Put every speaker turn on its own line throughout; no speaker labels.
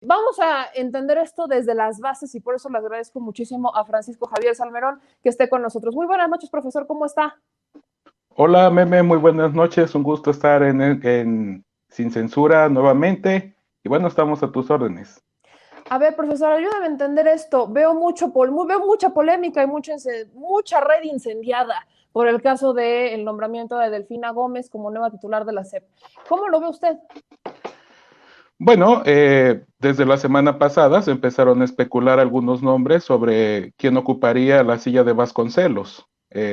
Vamos a entender esto desde las bases y por eso le agradezco muchísimo a Francisco Javier Salmerón que esté con nosotros. Muy buenas noches, profesor, ¿cómo está?
Hola, Meme, muy buenas noches. Un gusto estar en Sin Censura nuevamente. Y bueno, estamos a tus órdenes.
A ver, profesor, ayúdame a entender esto. Veo mucha polémica y mucha red incendiada por el caso del nombramiento de Delfina Gómez como nueva titular de la SEP. ¿Cómo lo ve usted?
Bueno, desde la semana pasada se empezaron a especular algunos nombres sobre quién ocuparía la silla de Vasconcelos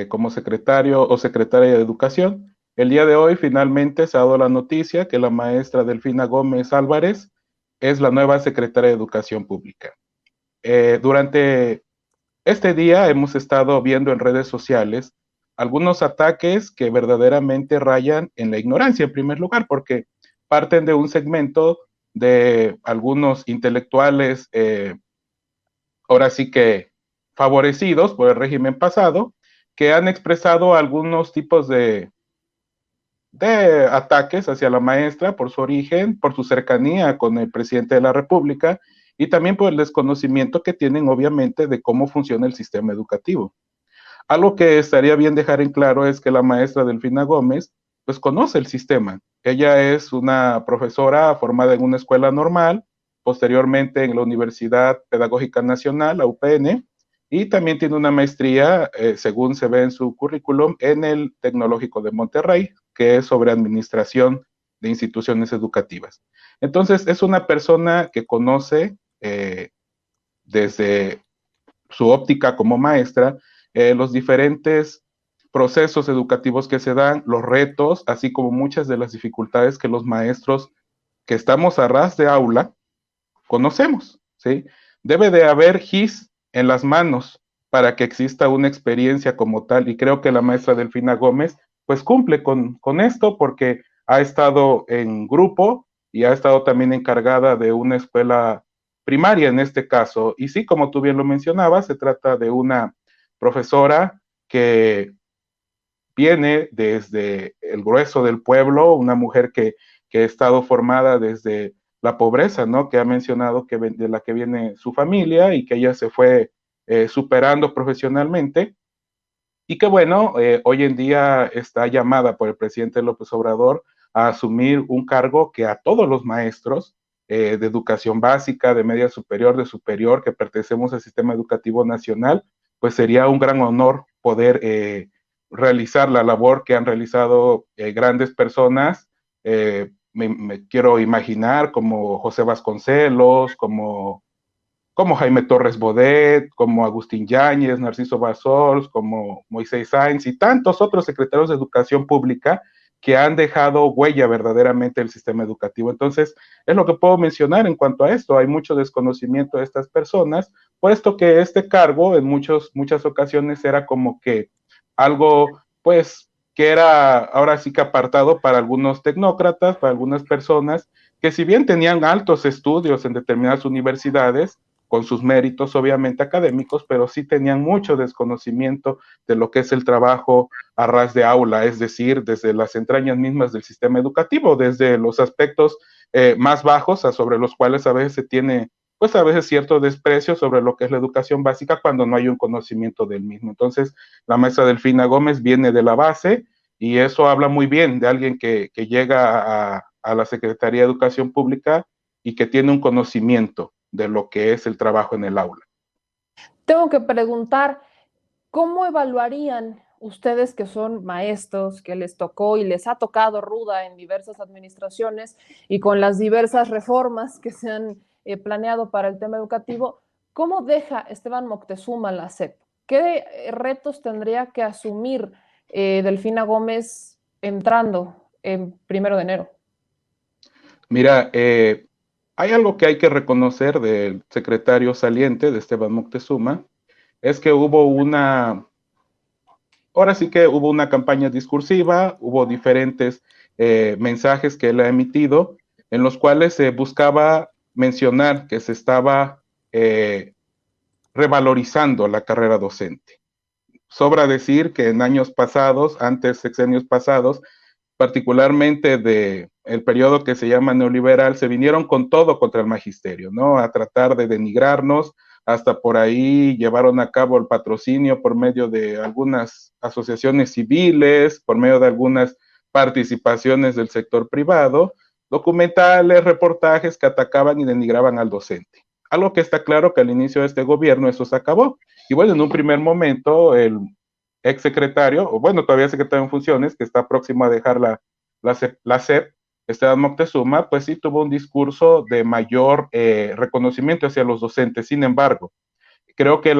como secretario o secretaria de Educación. El día de hoy finalmente se ha dado la noticia que la maestra Delfina Gómez Álvarez es la nueva secretaria de Educación Pública. Durante este día hemos estado viendo en redes sociales algunos ataques que verdaderamente rayan en la ignorancia, en primer lugar, porque parten de un segmento de algunos intelectuales, ahora sí que favorecidos por el régimen pasado, que han expresado algunos tipos de ataques hacia la maestra por su origen, por su cercanía con el presidente de la República y también por el desconocimiento que tienen obviamente de cómo funciona el sistema educativo. Algo que estaría bien dejar en claro es que la maestra Delfina Gómez pues conoce el sistema. Ella es una profesora formada en una escuela normal, posteriormente en la Universidad Pedagógica Nacional, la UPN, y también tiene una maestría, según se ve en su currículum, en el Tecnológico de Monterrey, que es sobre administración de instituciones educativas. Entonces, es una persona que conoce desde su óptica como maestra, los diferentes procesos educativos que se dan, los retos, así como muchas de las dificultades que los maestros que estamos a ras de aula conocemos, ¿sí? Debe de haber GIS en las manos para que exista una experiencia como tal, y creo que la maestra Delfina Gómez pues cumple con esto porque ha estado en grupo y ha estado también encargada de una escuela primaria en este caso. Y sí, como tú bien lo mencionabas, se trata de una profesora que viene desde el grueso del pueblo, una mujer que ha estado formada desde la pobreza, ¿no? Que ha mencionado que de la que viene su familia y que ella se fue superando profesionalmente y que bueno, hoy en día está llamada por el presidente López Obrador a asumir un cargo que a todos los maestros de educación básica, de media superior, de superior, que pertenecemos al sistema educativo nacional, pues sería un gran honor poder realizar la labor que han realizado grandes personas. Me quiero imaginar como José Vasconcelos, como Jaime Torres Bodet, como Agustín Yáñez, Narciso Bassols, como Moisés Sáenz y tantos otros secretarios de educación pública que han dejado huella verdaderamente el sistema educativo. Entonces, es lo que puedo mencionar en cuanto a esto. Hay mucho desconocimiento de estas personas, puesto que este cargo en muchas ocasiones era como que algo, pues, que era ahora sí que apartado para algunos tecnócratas, para algunas personas que si bien tenían altos estudios en determinadas universidades, con sus méritos obviamente académicos, pero sí tenían mucho desconocimiento de lo que es el trabajo a ras de aula, es decir, desde las entrañas mismas del sistema educativo, desde los aspectos más bajos sobre los cuales a veces se tiene pues a veces cierto desprecio sobre lo que es la educación básica cuando no hay un conocimiento del mismo. Entonces, la maestra Delfina Gómez viene de la base y eso habla muy bien de alguien que llega a la Secretaría de Educación Pública y que tiene un conocimiento de lo que es el trabajo en el aula.
Tengo que preguntar, ¿cómo evaluarían ustedes que son maestros, que les tocó y les ha tocado ruda en diversas administraciones y con las diversas reformas que se han planeado para el tema educativo? ¿Cómo deja Esteban Moctezuma la SEP? ¿Qué retos tendría que asumir Delfina Gómez entrando en 1 de enero?
Mira, hay algo que hay que reconocer del secretario saliente de Esteban Moctezuma, es que ahora sí que hubo una campaña discursiva, hubo diferentes mensajes que él ha emitido, en los cuales se buscaba mencionar que se estaba revalorizando la carrera docente. Sobra decir que en años pasados, antes sexenios pasados, particularmente de el periodo que se llama neoliberal, se vinieron con todo contra el magisterio, ¿no? A tratar de denigrarnos, hasta por ahí llevaron a cabo el patrocinio por medio de algunas asociaciones civiles, por medio de algunas participaciones del sector privado, documentales, reportajes que atacaban y denigraban al docente. Algo que está claro que al inicio de este gobierno eso se acabó. Y bueno, en un primer momento el exsecretario, o bueno, todavía secretario en funciones, que está próximo a dejar la SEP, Esteban Moctezuma, pues sí tuvo un discurso de mayor reconocimiento hacia los docentes. Sin embargo, creo que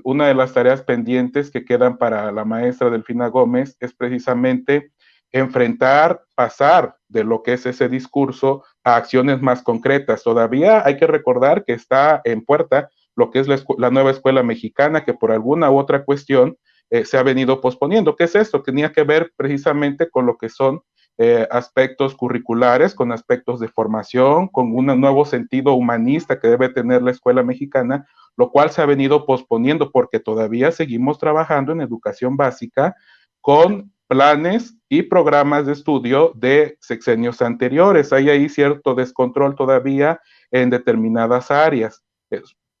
una de las tareas pendientes que quedan para la maestra Delfina Gómez es precisamente enfrentar, pasar de lo que es ese discurso a acciones más concretas. Todavía hay que recordar que está en puerta lo que es la nueva escuela mexicana, que por alguna u otra cuestión se ha venido posponiendo. ¿Qué es esto? Tenía que ver precisamente con lo que son aspectos curriculares, con aspectos de formación, con un nuevo sentido humanista que debe tener la escuela mexicana, lo cual se ha venido posponiendo porque todavía seguimos trabajando en educación básica con planes y programas de estudio de sexenios anteriores. Hay ahí cierto descontrol todavía en determinadas áreas.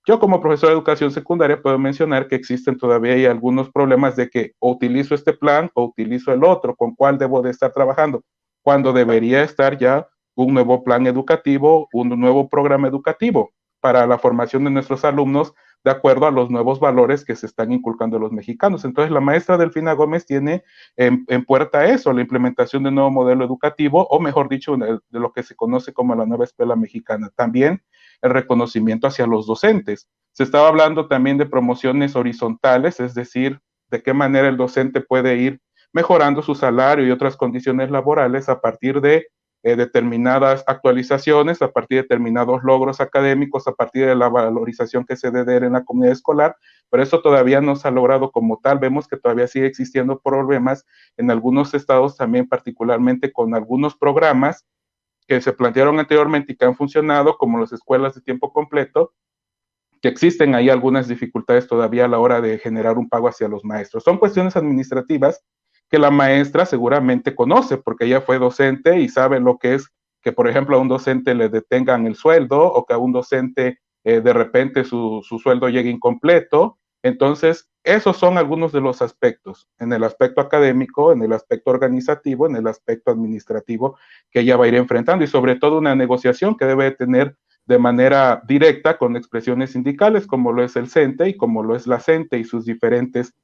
Yo como profesor de educación secundaria puedo mencionar que existen todavía hay algunos problemas de que o utilizo este plan o utilizo el otro, con cuál debo de estar trabajando, cuando debería estar ya un nuevo plan educativo, un nuevo programa educativo para la formación de nuestros alumnos de acuerdo a los nuevos valores que se están inculcando a los mexicanos. Entonces, la maestra Delfina Gómez tiene en puerta eso, la implementación de un nuevo modelo educativo, o mejor dicho, de lo que se conoce como la nueva escuela mexicana. También el reconocimiento hacia los docentes. Se estaba hablando también de promociones horizontales, es decir, de qué manera el docente puede ir mejorando su salario y otras condiciones laborales a partir de determinadas actualizaciones, a partir de determinados logros académicos, a partir de la valorización que se debe en la comunidad escolar, pero eso todavía no se ha logrado como tal. Vemos que todavía sigue existiendo problemas en algunos estados también, particularmente con algunos programas que se plantearon anteriormente y que han funcionado, como las escuelas de tiempo completo, que existen ahí algunas dificultades todavía a la hora de generar un pago hacia los maestros. Son cuestiones administrativas que la maestra seguramente conoce, porque ella fue docente y sabe lo que es que, por ejemplo, a un docente le detengan el sueldo o que a un docente de repente su sueldo llegue incompleto. Entonces, esos son algunos de los aspectos, en el aspecto académico, en el aspecto organizativo, en el aspecto administrativo que ella va a ir enfrentando y sobre todo una negociación que debe tener de manera directa con expresiones sindicales como lo es el CENTE y como lo es la CENTE y sus diferentes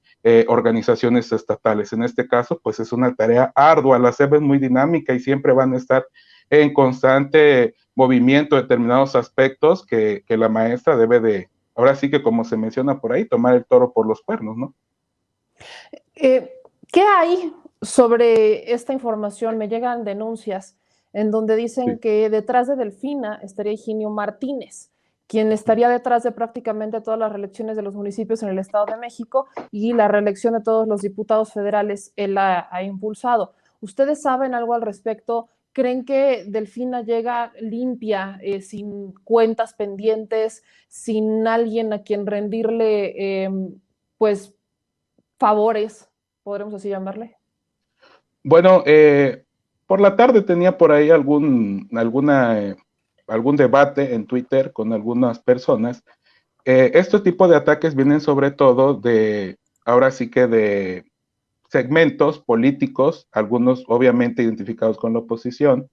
organizaciones estatales. En este caso, pues es una tarea ardua. La SEP es muy dinámica y siempre van a estar en constante movimiento de determinados aspectos que la maestra debe de, ahora sí que como se menciona por ahí, tomar el toro por los cuernos, ¿no?
¿Qué hay sobre esta información? Me llegan denuncias en donde dicen que detrás de Delfina estaría Higinio Martínez, quien estaría detrás de prácticamente todas las reelecciones de los municipios en el Estado de México y la reelección de todos los diputados federales él ha impulsado. ¿Ustedes saben algo al respecto? ¿Creen que Delfina llega limpia, sin cuentas pendientes, sin alguien a quien rendirle, pues, favores, podremos así llamarle?
Bueno, por la tarde tenía por ahí algún debate en Twitter con algunas personas. Este tipo de ataques vienen sobre todo ahora sí que de segmentos políticos, algunos obviamente identificados con la oposición,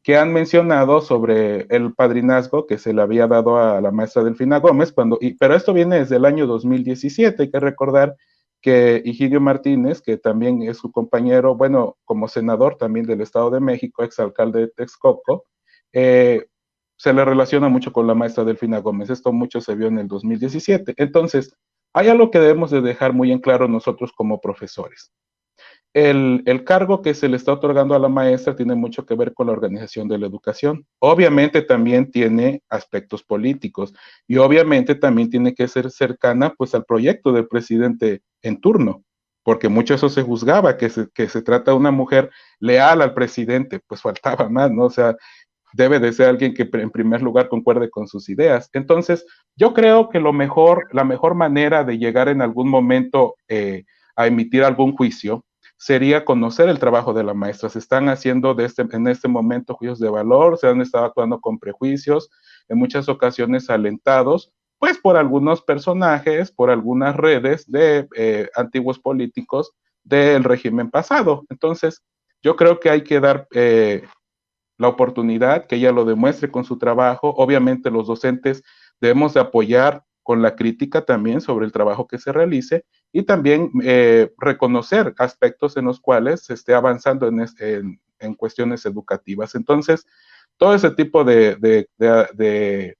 que han mencionado sobre el padrinazgo que se le había dado a la maestra Delfina Gómez, pero esto viene desde el año 2017. Hay que recordar que Higinio Martínez, que también es su compañero, bueno, como senador también del Estado de México, exalcalde de Texcoco, se le relaciona mucho con la maestra Delfina Gómez. Esto mucho se vio en el 2017. Entonces, hay algo que debemos de dejar muy en claro nosotros como profesores. El cargo que se le está otorgando a la maestra tiene mucho que ver con la organización de la educación. Obviamente también tiene aspectos políticos y obviamente también tiene que ser cercana pues al proyecto del presidente en turno, porque mucho eso se juzgaba, que se trata de una mujer leal al presidente, pues faltaba más, ¿no? O sea, debe de ser alguien que en primer lugar concuerde con sus ideas. Entonces, yo creo que la mejor manera de llegar en algún momento a emitir algún juicio sería conocer el trabajo de la maestra. Se están haciendo en este momento juicios de valor, se han estado actuando con prejuicios, en muchas ocasiones alentados, pues por algunos personajes, por algunas redes de antiguos políticos del régimen pasado. Entonces, yo creo que hay que dar la oportunidad, que ella lo demuestre con su trabajo. Obviamente los docentes debemos de apoyar con la crítica también sobre el trabajo que se realice y también reconocer aspectos en los cuales se esté avanzando en cuestiones educativas. Entonces, todo ese tipo de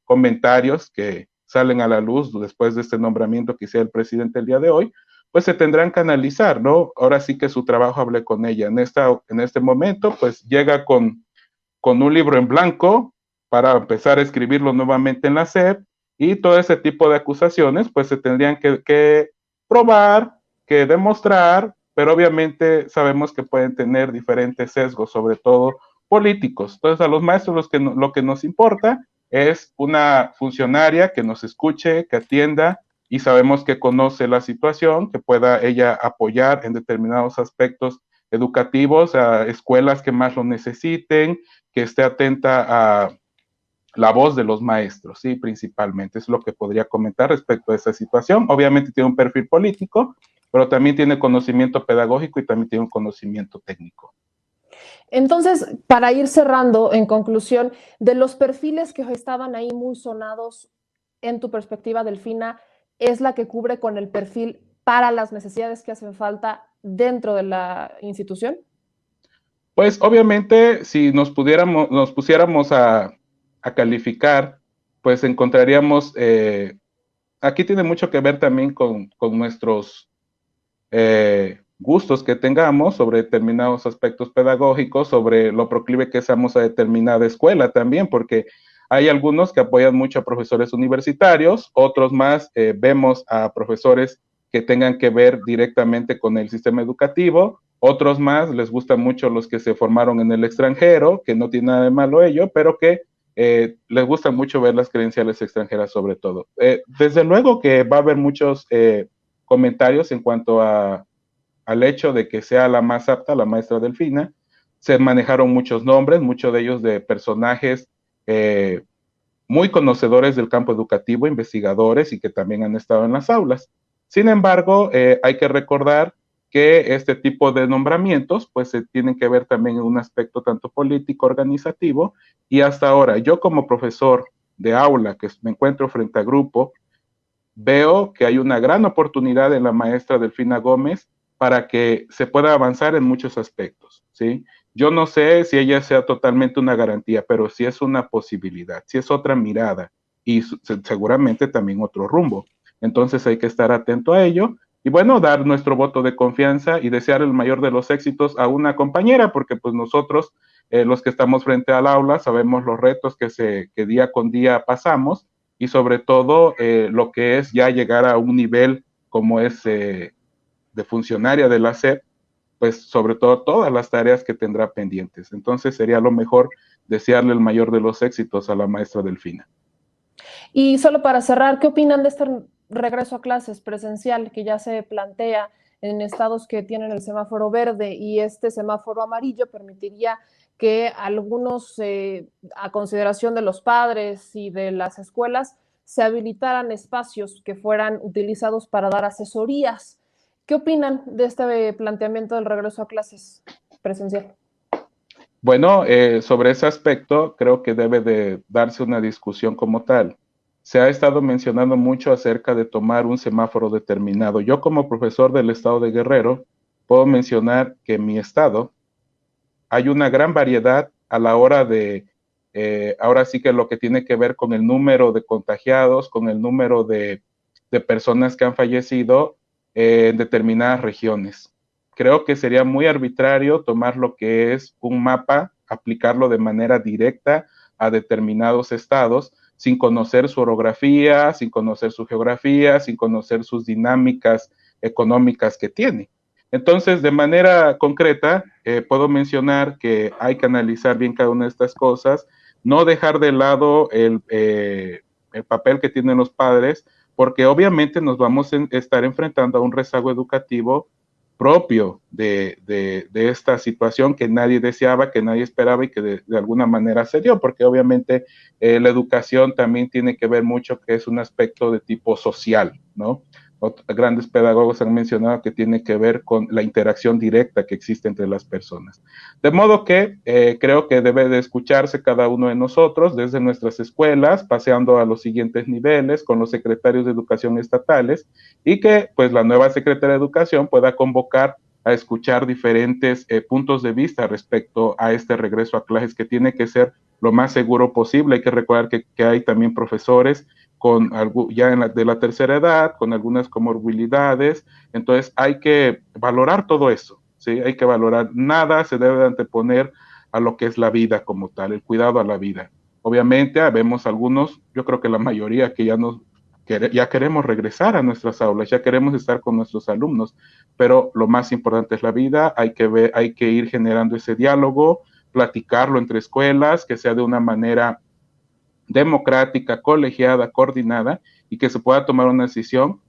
comentarios que salen a la luz después de este nombramiento que hiciera el presidente el día de hoy, pues se tendrán que analizar, ¿no? Ahora sí que su trabajo hablé con ella. En este momento, pues llega con un libro en blanco para empezar a escribirlo nuevamente en la SEP y todo ese tipo de acusaciones pues se tendrían que probar, que demostrar, pero obviamente sabemos que pueden tener diferentes sesgos, sobre todo políticos. Entonces a los maestros lo que nos importa es una funcionaria que nos escuche, que atienda y sabemos que conoce la situación, que pueda ella apoyar en determinados aspectos educativos a escuelas que más lo necesiten, que esté atenta a la voz de los maestros, ¿sí? Principalmente es lo que podría comentar respecto a esa situación. Obviamente tiene un perfil político, pero también tiene conocimiento pedagógico y también tiene un conocimiento técnico.
Entonces, para ir cerrando, en conclusión, de los perfiles que estaban ahí muy sonados, en tu perspectiva, Delfina, ¿es la que cubre con el perfil para las necesidades que hacen falta dentro de la institución?
Pues obviamente, si nos pusiéramos a calificar, pues encontraríamos, aquí tiene mucho que ver también con nuestros gustos que tengamos sobre determinados aspectos pedagógicos, sobre lo proclive que seamos a determinada escuela también, porque hay algunos que apoyan mucho a profesores universitarios, otros más vemos a profesores que tengan que ver directamente con el sistema educativo, otros más les gustan mucho los que se formaron en el extranjero, que no tiene nada de malo ello, pero que les gusta mucho ver las credenciales extranjeras sobre todo. Desde luego que va a haber muchos comentarios en cuanto al hecho de que sea la más apta, la maestra Delfina. Se manejaron muchos nombres, muchos de ellos de personajes muy conocedores del campo educativo, investigadores y que también han estado en las aulas. Sin embargo, hay que recordar que este tipo de nombramientos pues se tienen que ver también en un aspecto tanto político, organizativo, y hasta ahora yo como profesor de aula que me encuentro frente a grupo, veo que hay una gran oportunidad en la maestra Delfina Gómez para que se pueda avanzar en muchos aspectos, ¿sí? Yo no sé si ella sea totalmente una garantía, pero sí es una posibilidad, sí es otra mirada y seguramente también otro rumbo. Entonces hay que estar atento a ello y bueno, dar nuestro voto de confianza y desear el mayor de los éxitos a una compañera, porque pues nosotros, los que estamos frente al aula, sabemos los retos que día con día pasamos y sobre todo lo que es ya llegar a un nivel como es de funcionaria de la SEP, pues sobre todo todas las tareas que tendrá pendientes. Entonces sería lo mejor desearle el mayor de los éxitos a la maestra Delfina.
Y solo para cerrar, ¿qué opinan de este regreso a clases presencial que ya se plantea en estados que tienen el semáforo verde y este semáforo amarillo permitiría que algunos, a consideración de los padres y de las escuelas, se habilitaran espacios que fueran utilizados para dar asesorías? ¿Qué opinan de este planteamiento del regreso a clases presencial?
Bueno, sobre ese aspecto creo que debe de darse una discusión como tal. Se ha estado mencionando mucho acerca de tomar un semáforo determinado. Yo como profesor del estado de Guerrero puedo mencionar que en mi estado hay una gran variedad a la hora de, ahora sí que lo que tiene que ver con el número de contagiados, con el número de personas que han fallecido en determinadas regiones. Creo que sería muy arbitrario tomar lo que es un mapa, aplicarlo de manera directa a determinados estados, sin conocer su orografía, sin conocer su geografía, sin conocer sus dinámicas económicas que tiene. Entonces, de manera concreta, puedo mencionar que hay que analizar bien cada una de estas cosas, no dejar de lado el papel que tienen los padres, porque obviamente nos vamos a estar enfrentando a un rezago educativo propio de esta situación que nadie deseaba, que nadie esperaba y que de alguna manera se dio, porque obviamente la educación también tiene que ver mucho que es un aspecto de tipo social, ¿no? Grandes pedagogos han mencionado que tiene que ver con la interacción directa que existe entre las personas. De modo que creo que debe de escucharse cada uno de nosotros desde nuestras escuelas, paseando a los siguientes niveles con los secretarios de educación estatales y que pues la nueva secretaria de educación pueda convocar a escuchar diferentes puntos de vista respecto a este regreso a clases que tiene que ser lo más seguro posible. Hay que recordar que hay también profesores con algo, ya de la tercera edad, con algunas comorbilidades, entonces hay que valorar todo eso, ¿sí? Hay que valorar, nada se debe anteponer a lo que es la vida como tal, el cuidado a la vida. Obviamente, vemos algunos, yo creo que la mayoría que ya queremos regresar a nuestras aulas, ya queremos estar con nuestros alumnos, pero lo más importante es la vida, hay que ir generando ese diálogo, platicarlo entre escuelas, que sea de una manera democrática, colegiada, coordinada y que se pueda tomar una decisión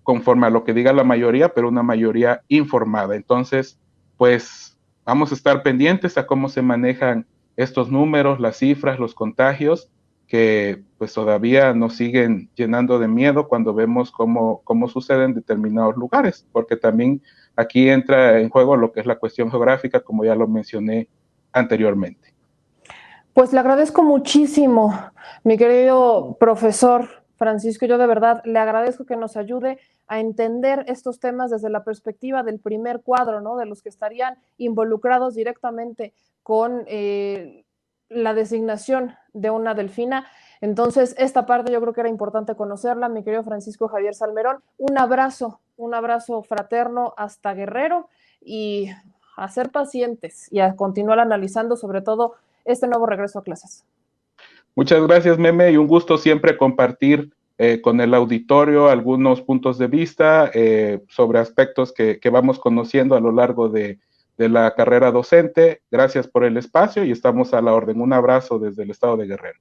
conforme a lo que diga la mayoría, pero una mayoría informada. Entonces, pues vamos a estar pendientes a cómo se manejan estos números, las cifras, los contagios, que pues todavía nos siguen llenando de miedo cuando vemos cómo sucede en determinados lugares, porque también aquí entra en juego lo que es la cuestión geográfica, como ya lo mencioné anteriormente.
Pues le agradezco muchísimo, mi querido profesor Francisco. Yo de verdad le agradezco que nos ayude a entender estos temas desde la perspectiva del primer cuadro, ¿no? De los que estarían involucrados directamente con la designación de una delfina. Entonces, esta parte yo creo que era importante conocerla, mi querido Francisco Javier Salmerón. Un abrazo fraterno hasta Guerrero y a ser pacientes y a continuar analizando sobre todo este nuevo regreso a clases.
Muchas gracias, Meme, y un gusto siempre compartir con el auditorio algunos puntos de vista sobre aspectos que vamos conociendo a lo largo de la carrera docente. Gracias por el espacio y estamos a la orden. Un abrazo desde el estado de Guerrero.